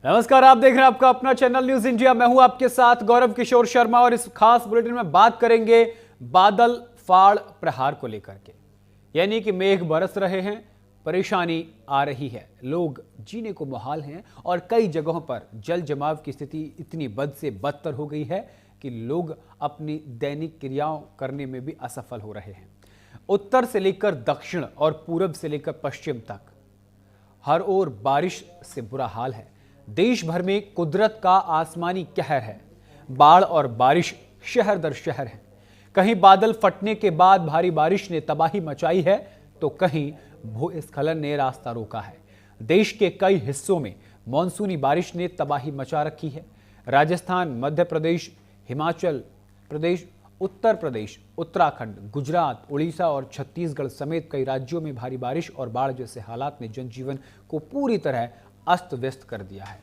नमस्कार, आप देख रहे हैं आपका अपना चैनल न्यूज इंडिया। मैं हूं आपके साथ गौरव किशोर शर्मा और इस खास बुलेटिन में बात करेंगे बादल फाड़ प्रहार को लेकर के। यानी कि मेघ बरस रहे हैं, परेशानी आ रही है, लोग जीने को मुहाल हैं और कई जगहों पर जल जमाव की स्थिति इतनी बद से बदतर हो गई है कि लोग अपनी दैनिक क्रियाओं करने में भी असफल हो रहे हैं। उत्तर से लेकर दक्षिण और पूरब से लेकर पश्चिम तक हर ओर बारिश से बुरा हाल है। देश भर में कुदरत का आसमानी कहर है। बाढ़ और बारिश शहर दर शहर है। कहीं बादल फटने के बाद भारी बारिश ने तबाही मचाई है तो कहीं भूस्खलन ने रास्ता रोका है। देश के कई हिस्सों में मानसूनी बारिश ने तबाही मचा रखी है। राजस्थान, मध्य प्रदेश, हिमाचल प्रदेश, उत्तर प्रदेश, उत्तराखंड, गुजरात, उड़ीसा और छत्तीसगढ़ समेत कई राज्यों में भारी बारिश और बाढ़ जैसे हालात ने जनजीवन को पूरी तरह अस्त व्यस्त कर दिया है।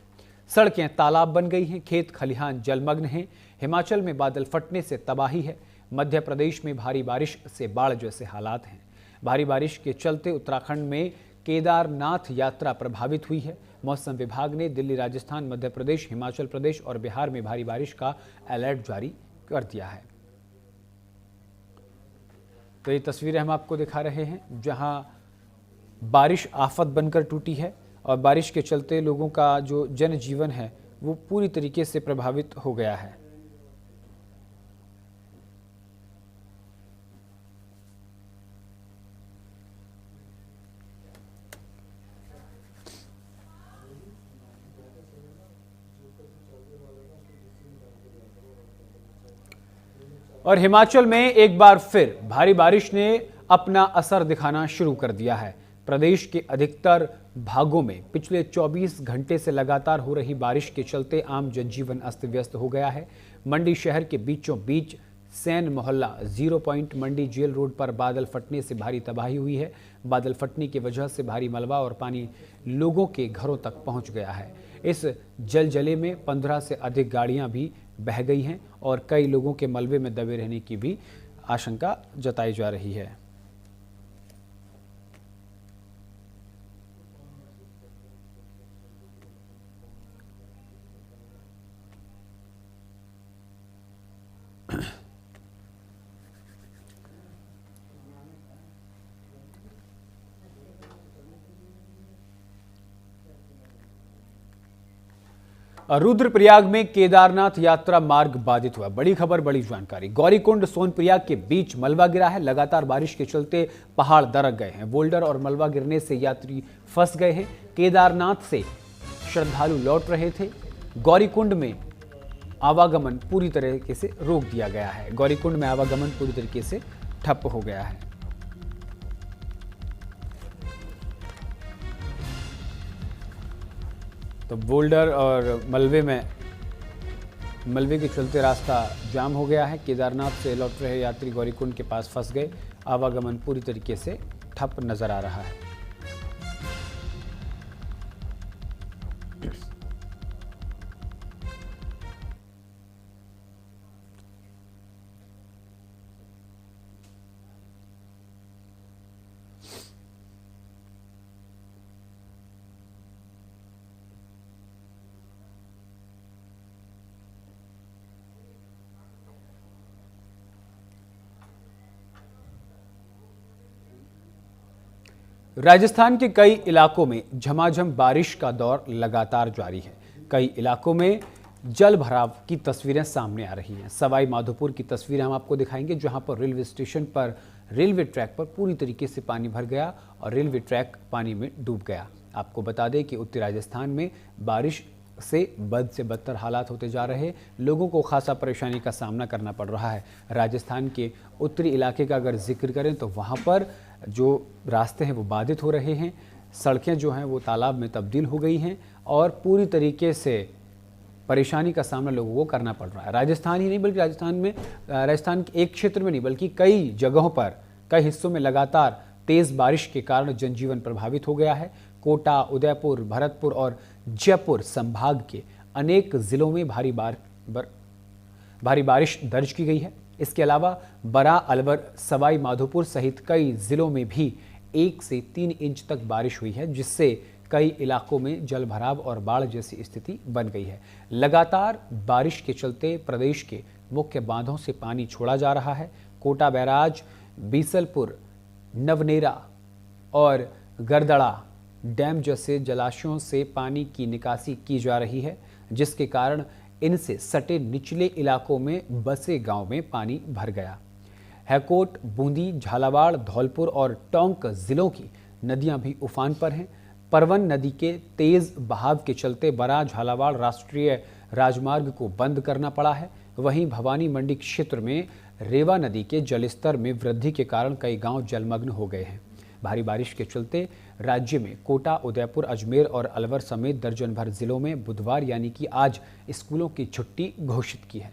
सड़कें तालाब बन गई हैं, खेत खलिहान जलमग्न हैं। हिमाचल में बादल फटने से तबाही है। मध्य प्रदेश में भारी बारिश से बाढ़ जैसे हालात हैं। भारी बारिश के चलते उत्तराखंड में केदारनाथ यात्रा प्रभावित हुई है। मौसम विभाग ने दिल्ली, राजस्थान, मध्य प्रदेश, हिमाचल प्रदेश और बिहार में भारी बारिश का अलर्ट जारी कर दिया है। तो ये तस्वीरें हम आपको दिखा रहे हैं जहां बारिश आफत बनकर टूटी है और बारिश के चलते लोगों का जो जनजीवन है वो पूरी तरीके से प्रभावित हो गया है। और हिमाचल में एक बार फिर भारी बारिश ने अपना असर दिखाना शुरू कर दिया है। प्रदेश के अधिकतर भागों में पिछले 24 घंटे से लगातार हो रही बारिश के चलते आम जनजीवन अस्त व्यस्त हो गया है। मंडी शहर के बीचों बीच सैन मोहल्ला 0 पॉइंट मंडी जेल रोड पर बादल फटने से भारी तबाही हुई है। बादल फटने की वजह से भारी मलबा और पानी लोगों के घरों तक पहुंच गया है। इस जलजले में 15 से अधिक गाड़ियां भी बह गई हैं और कई लोगों के मलबे में दबे रहने की भी आशंका जताई जा रही है। रुद्रप्रयाग में केदारनाथ यात्रा मार्ग बाधित हुआ। बड़ी खबर, बड़ी जानकारी। गौरीकुंड सोनप्रयाग के बीच मलबा गिरा है। लगातार बारिश के चलते पहाड़ दरक गए हैं। बोल्डर और मलबा गिरने से यात्री फंस गए हैं। केदारनाथ से श्रद्धालु लौट रहे थे। गौरीकुंड में आवागमन पूरी तरीके से रोक दिया गया है। गौरीकुंड में आवागमन पूरी तरीके से ठप हो गया है। तो बोल्डर और मलबे के चलते रास्ता जाम हो गया है। केदारनाथ से लौट रहे यात्री गौरीकुंड के पास फंस गए। आवागमन पूरी तरीके से ठप नजर आ रहा है। राजस्थान के कई इलाकों में झमाझम बारिश का दौर लगातार जारी है। कई इलाकों में जल भराव की तस्वीरें सामने आ रही हैं। सवाई माधोपुर की तस्वीरें हम आपको दिखाएंगे जहां पर रेलवे स्टेशन पर रेलवे ट्रैक पर पूरी तरीके से पानी भर गया और रेलवे ट्रैक पानी में डूब गया। आपको बता दें कि उत्तरी राजस्थान में बारिश से बद से बदतर हालात होते जा रहे। लोगों को खासा परेशानी का सामना करना पड़ रहा है। राजस्थान के उत्तरी इलाके का अगर जिक्र करें तो वहाँ पर जो रास्ते हैं वो बाधित हो रहे हैं। सड़कें जो हैं वो तालाब में तब्दील हो गई हैं और पूरी तरीके से परेशानी का सामना लोगों को करना पड़ रहा है। राजस्थान ही नहीं बल्कि राजस्थान के एक क्षेत्र में नहीं बल्कि कई जगहों पर, कई हिस्सों में लगातार तेज़ बारिश के कारण जनजीवन प्रभावित हो गया है। कोटा, उदयपुर, भरतपुर और जयपुर संभाग के अनेक जिलों में भारी बारिश दर्ज की गई है। इसके अलावा बरा, अलवर, सवाई माधोपुर सहित कई जिलों में भी 1 से 3 इंच तक बारिश हुई है, जिससे कई इलाकों में जलभराव और बाढ़ जैसी स्थिति बन गई है। लगातार बारिश के चलते प्रदेश के मुख्य बांधों से पानी छोड़ा जा रहा है। कोटा बैराज, बीसलपुर, नवनेरा और गरदड़ा डैम जैसे जलाशयों से पानी की निकासी की जा रही है, जिसके कारण इनसे सटे निचले इलाकों में बसे गांव में पानी भर गया। हैकोट, बूंदी, झालावाड़, धौलपुर और टोंक जिलों की नदियां भी उफान पर हैं। परवन नदी के तेज बहाव के चलते बरा झालावाड़ राष्ट्रीय राजमार्ग को बंद करना पड़ा है। वहीं भवानी मंडी क्षेत्र में रेवा नदी के जलस्तर में वृद्धि के कारण कई गांव जलमग्न हो गए हैं। भारी बारिश के चलते राज्य में कोटा, उदयपुर, अजमेर और अलवर समेत दर्जन भर जिलों में बुधवार यानी कि आज स्कूलों की छुट्टी घोषित की है।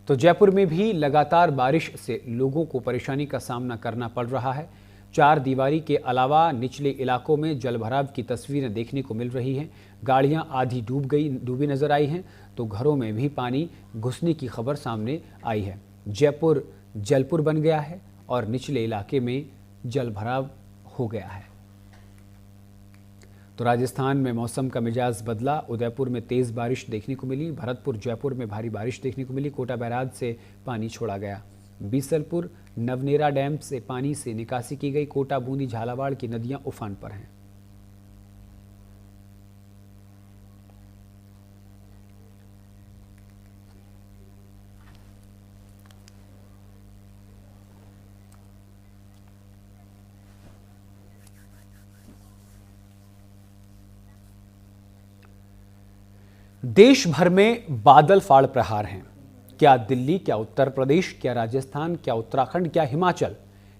तो जयपुर में भी लगातार बारिश से लोगों को परेशानी का सामना करना पड़ रहा है। चार दीवारी के अलावा निचले इलाकों में जलभराव की तस्वीरें देखने को मिल रही हैं। गाड़ियां आधी डूबी नजर आई हैं, तो घरों में भी पानी घुसने की खबर सामने आई है। जयपुर जलपुर बन गया है और निचले इलाके में जलभराव हो गया है। तो राजस्थान में मौसम का मिजाज बदला। उदयपुर में तेज बारिश देखने को मिली। भरतपुर, जयपुर में भारी बारिश देखने को मिली। कोटा बैराज से पानी छोड़ा गया। बीसलपुर, नवनेरा डैम से पानी से निकासी की गई। कोटा, बूंदी, झालावाड़ की नदियां उफान पर हैं। देश भर में बादल फाड़ प्रहार हैं। क्या दिल्ली, क्या उत्तर प्रदेश, क्या राजस्थान, क्या उत्तराखंड, क्या हिमाचल,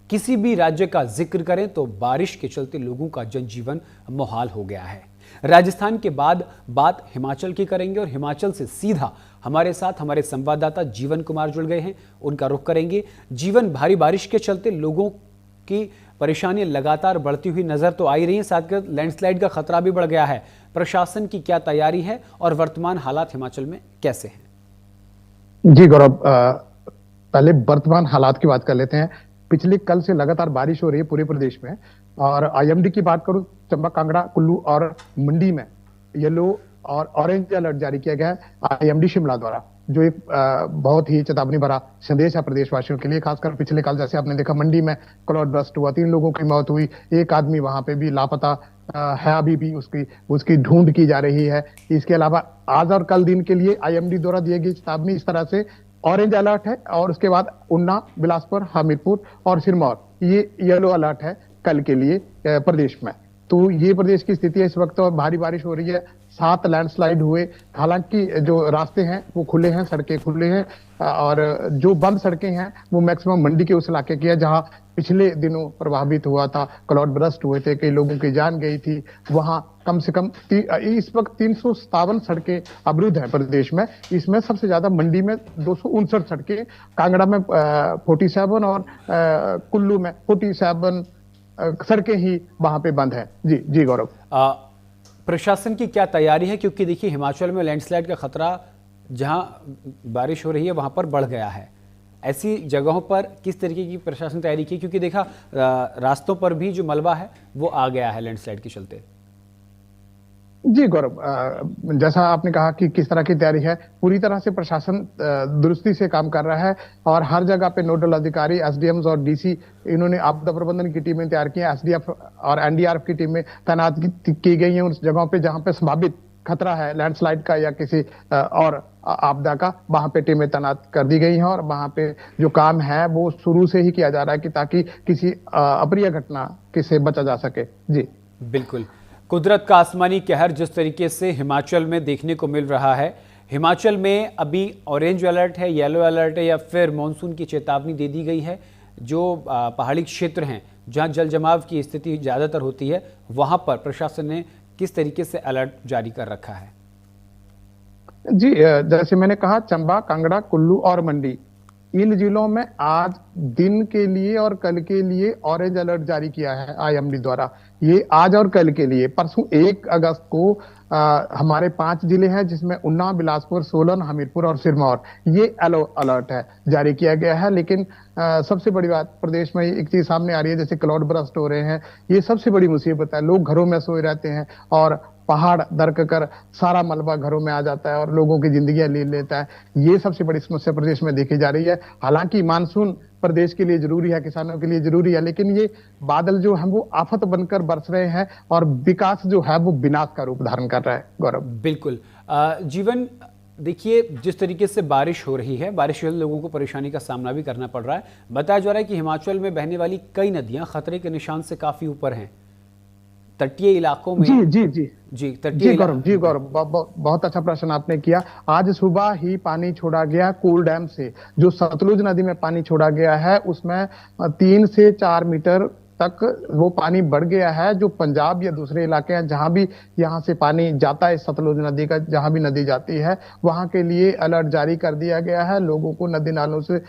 किसी भी राज्य का जिक्र करें तो बारिश के चलते लोगों का जनजीवन मुहाल हो गया है। राजस्थान के बाद बात हिमाचल की करेंगे और हिमाचल से सीधा हमारे साथ हमारे संवाददाता जीवन कुमार जुड़ गए हैं। उनका रुख करेंगे। जीवन, भारी बारिश के चलते लोगों की परेशानियां लगातार बढ़ती हुई नजर तो आ ही रही हैं, साथ ही लैंडस्लाइड का खतरा भी बढ़ गया है। प्रशासन की क्या तैयारी है और वर्तमान हालात हिमाचल में कैसे हैं? जी गौरव, पहले वर्तमान हालात की बात कर लेते हैं। पिछले कल से लगातार बारिश हो रही है पूरे प्रदेश में, और आईएमडी की बात करूं, चंबा, कांगड़ा, कुल्लू और मंडी में येलो और ऑरेंज अलर्ट जारी किया गया है आईएमडी शिमला द्वारा, जो एक बहुत ही चेतावनी भरा संदेश है प्रदेशवासियों के लिए। खासकर पिछले कल जैसे आपने देखा, मंडी में क्लाउड बर्स्ट हुआ, 3 लोगों की मौत हुई, एक आदमी वहां पे भी लापता है, अभी भी उसकी ढूंढ की जा रही है। इसके अलावा आज और कल दिन के लिए आईएमडी द्वारा दी गई चेतावनी इस तरह से ऑरेंज अलर्ट है, और उसके बाद उन्ना, बिलासपुर, हमीरपुर और सिरमौर ये येलो अलर्ट है कल के लिए प्रदेश में। तो ये प्रदेश की स्थिति है इस वक्त, और भारी बारिश हो रही है। 7 लैंडस्लाइड हुए। हालांकि जो रास्ते हैं वो खुले हैं, सड़कें खुले हैं, और जो बंद सड़कें हैं वो मैक्सिमम मंडी के उस इलाके की है जहां पिछले दिनों प्रभावित हुआ था, क्लाउड बर्स्ट हुए थे, कई लोगों की जान गई थी। वहां कम से कम इस वक्त 357 सड़कें अवरुद्ध हैं प्रदेश में। इसमें सबसे ज्यादा मंडी में 259 सड़कें, कांगड़ा में 47 और कुल्लू में 47 सड़कें ही वहां पे बंद है। जी गौरव, प्रशासन की क्या तैयारी है? क्योंकि देखिए, हिमाचल में लैंडस्लाइड का खतरा जहां बारिश हो रही है वहां पर बढ़ गया है। ऐसी जगहों पर किस तरीके की प्रशासन तैयारी की? क्योंकि देखा रास्तों पर भी जो मलबा है वो आ गया है लैंडस्लाइड के चलते। जी गौरव, जैसा आपने कहा कि किस तरह की तैयारी है, पूरी तरह से प्रशासन दुरुस्ती से काम कर रहा है, और हर जगह पे नोडल अधिकारी, एसडीएम्स और डीसी, इन्होंने आपदा प्रबंधन की टीमें तैयार की हैं। एसडीएफ और एनडीआरएफ की टीमें तैनात की गई हैं उस जगहों पे जहां पे संभावित खतरा है लैंडस्लाइड का या किसी और आपदा का, वहां पे टीमें तैनात कर दी गई हैं, और वहां पे जो काम है वो शुरू से ही किया जा रहा है कि ताकि किसी अप्रिय घटना से बचा जा सके। जी बिल्कुल, कुदरत का आसमानी कहर जिस तरीके से हिमाचल में देखने को मिल रहा है, हिमाचल में अभी ऑरेंज अलर्ट है, येलो अलर्ट है, या फिर मॉनसून की चेतावनी दे दी गई है? जो पहाड़ी क्षेत्र हैं जहां जल जमाव की स्थिति ज़्यादातर होती है, वहां पर प्रशासन ने किस तरीके से अलर्ट जारी कर रखा है? जी, जैसे मैंने कहा, चंबा, कांगड़ा, कुल्लू और मंडी इन जिलों में आज दिन के लिए और कल के लिए ऑरेंज अलर्ट जारी किया है आईएमडी द्वारा। ये आज और कल के लिए। परसों 1 अगस्त को हमारे 5 जिले हैं जिसमें उन्नाव, बिलासपुर, सोलन, हमीरपुर और सिरमौर, ये येलो अलर्ट है, जारी किया गया है। लेकिन सबसे बड़ी बात, प्रदेश में एक चीज सामने आ रही है, जैसे क्लाउड बर्स्ट हो रहे हैं, ये सबसे बड़ी मुसीबत है। लोग घरों में सोए रहते हैं और पहाड़ दरक कर सारा मलबा घरों में आ जाता है और लोगों की जिंदगियां ले लेता है। ये सबसे बड़ी समस्या प्रदेश में देखी जा रही है। हालांकि मानसून प्रदेश के लिए जरूरी है, किसानों के लिए जरूरी है, लेकिन ये बादल जो है वो आफत बनकर बरस रहे हैं और विकास जो है वो विनाश का रूप धारण कर रहा है। गौरव, बिल्कुल। जीवन, देखिए जिस तरीके से बारिश हो रही है, बारिश से लोगों को परेशानी का सामना भी करना पड़ रहा है। बताया जा रहा है कि हिमाचल में बहने वाली कई नदियां खतरे के निशान से काफी ऊपर हैं। तटीय इलाकों में जी तटीय गौरव, बहुत अच्छा प्रश्न आपने किया। आज सुबह ही पानी छोड़ा गया कोल डैम से। जो सतलुज नदी में पानी छोड़ा गया है उसमें 3 से 4 मीटर तक वो पानी बढ़ गया है। जो पंजाब या दूसरे इलाके हैं जहां भी यहाँ से पानी जाता है, सतलुज नदी का जहां भी नदी जाती है, वहां के लिए अलर्ट जारी कर दिया गया है। लोगों को नदी नालों से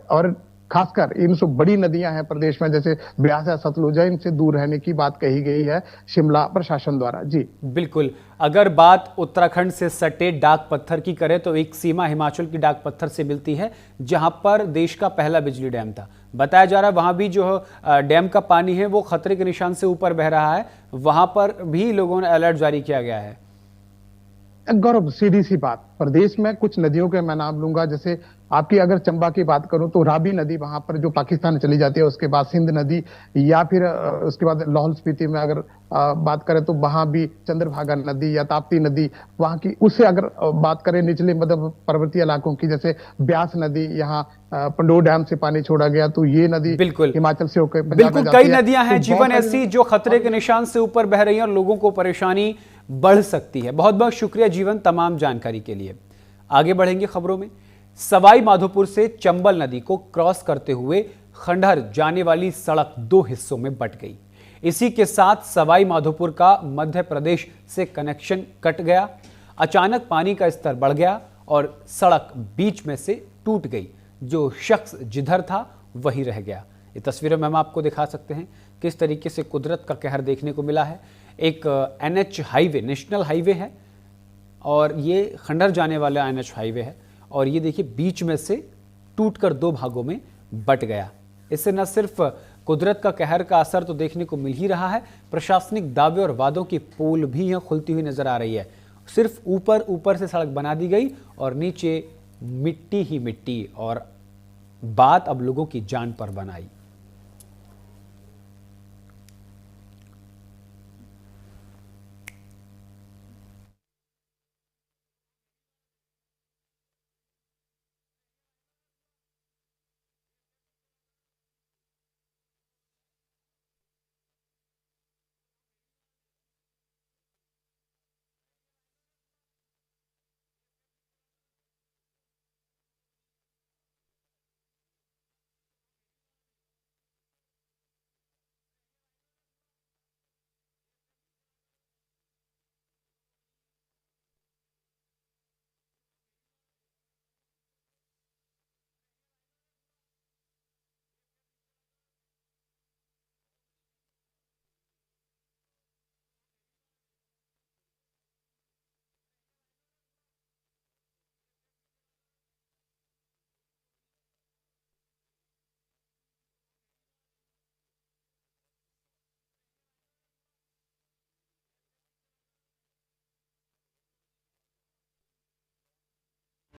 और खासकर इन सब बड़ी नदियां हैं प्रदेश में, जैसे ब्यास है, सतलुज है, इनसे दूर रहने की बात कही गई है शिमला प्रशासन द्वारा। जी बिल्कुल। अगर बात उत्तराखंड से सटे डाक पत्थर की करें तो एक सीमा हिमाचल की डाक पत्थर से मिलती है, जहां पर देश का पहला बिजली डैम था। बताया जा रहा है वहां भी जो डैम का पानी है वो खतरे के निशान से ऊपर बह रहा है। वहां पर भी लोगों ने अलर्ट जारी किया गया है। गौरव, सीधी सी बात, प्रदेश में कुछ नदियों के मैं नाम लूंगा। जैसे आपकी अगर चंबा की बात करूं तो रावी नदी वहां पर जो पाकिस्तान चली जाती है, उसके बाद सिंध नदी, या फिर उसके बाद लाहौल स्पीति में अगर बात करें तो वहां भी चंद्रभागा नदी या ताप्ती नदी वहां की। उससे अगर बात करें निचले मतलब पर्वतीय इलाकों की, जैसे ब्यास नदी, यहाँ पंडोह डैम से पानी छोड़ा गया तो ये नदी बिल्कुल हिमाचल से होकर बिल्कुल कई नदियां हैं जीवन ऐसी जो खतरे के निशान से ऊपर बह रही हैं और लोगों को परेशानी बढ़ सकती है। बहुत बहुत शुक्रिया जीवन तमाम जानकारी के लिए। आगे बढ़ेंगे खबरों में। सवाई माधोपुर से चंबल नदी को क्रॉस करते हुए खंडहर जाने वाली सड़क 2 हिस्सों में बंट गई। इसी के साथ सवाई माधोपुर का मध्य प्रदेश से कनेक्शन कट गया। अचानक पानी का स्तर बढ़ गया और सड़क बीच में से टूट गई। जो शख्स जिधर था वही रह गया। ये तस्वीरें में हम आपको दिखा सकते हैं किस तरीके से कुदरत का कहर देखने को मिला है। एक NH हाईवे, नेशनल हाईवे है और ये खंडहर जाने वाला NH हाईवे है और ये देखिए बीच में से टूटकर 2 भागों में बट गया। इससे न सिर्फ कुदरत का कहर का असर तो देखने को मिल ही रहा है, प्रशासनिक दावे और वादों की पोल भी यहाँ खुलती हुई नजर आ रही है। सिर्फ ऊपर से सड़क बना दी गई और नीचे मिट्टी ही मिट्टी, और बात अब लोगों की जान पर बनाई।